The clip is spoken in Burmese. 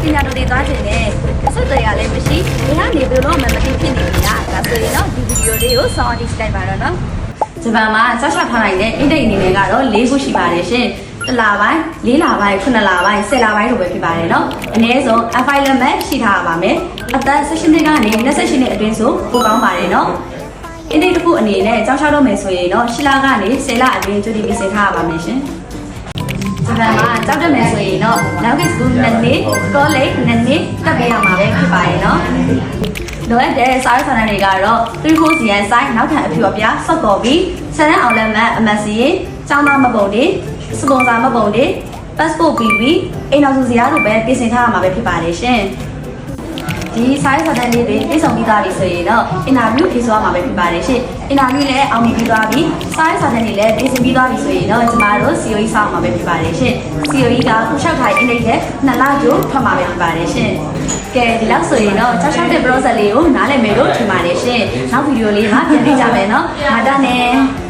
ပညာတော်တွေသွားခြင်းနဲ့ဆက်သွယ်ရလည်းမရှိဒီကနေဘယ်လိုမှမသိဖြစ်နေဘူးလားဒါဆိုရင်တော့ဒီဗီဒီယိုလေးကိုစောင့်ကြည့်လိုက်ပါတော့နော်ဂျပန်မှာကြောက်ရွံ့ထားနိုင်တဲ့အင်တိတ်အနေနဲ့ကတော့၄ခုရှိပါတယ်ရှင်1လပိုင်း4လပိုင်း9လပိုင်း10လပိုင်းလိုပဲဖြစ်ပါတယ်နော်အနည်းဆုံး F5 လက်မှတ်ရှိထားရပါမယ်အသက်16နှစ်ကနေ28နှစ်အတွင်းဆိုပိုကောင်းပါတယ်နော်အင်တိတ်တစ်ခုအနေနဲ့ကြောက်ရွံ့တော့မယ်ဆိုရင်တော့10လကနေ10လအတွင်းကြိုတင်ပြင်ဆင်ထားရပါမယ်ရှင်ဂျပန်မှာကြောက်တတ်မယ်ဆိုရင်တော့နောက်ကစကူ2နှစ်ကောလိပ်2နှစ်တက်ပေးရမှာပဲဖြစ်ပါတယ်နော်လိုအပ်တဲ့စာရေးစာတမ်းတွေကတော့3 CN site နောက်ခံအဖြူအပြားစော့ကော်ပြီးဆန်တဲ့အောင်လက်မှတ်အမတ်စီရင်ကျောင်းသားမပုံတွေစပွန်ဆာမပုံတွေ passport ပြီးအိမ်တော်စုစရာတို့ပဲပြင်ဆင်ထားရမှာပဲဖြစ်ပါတယ်ရှင်ဒီစာရေးစာတမ်းလေးတွေပြည်ဆောင်ပြီးသားပြီဆိုရင်တော့ interview ဖြေဆိုရမှာပဲဖြစ်ပါတယ်ရှင် interview လည်းအောင်မြင်ပြီးသွားပြီစာရေးစာတမ်းတွေလည်းပြင်ဆင်ပြီးသွားပြီဆိုရင်တော့ကျမတို့ COE စောင့်မှာပဲဖြစ်ပါတယ်ရှင် COE ကခုလျှောက်ထားတဲ့အင်နဲ့2လကြိုထွက်မှာပဲဖြစ်ပါတယ်ရှင်ကဲဒီလောက်ဆိုရင်တော့ကြောက်တဲ့ process လေးကိုနားလည်မယ်လို့ထင်ပါတယ်ရှင်နောက်ဗီဒီယိုလေးမှာပြန်ပြကြမယ်နော်ဒါနဲ့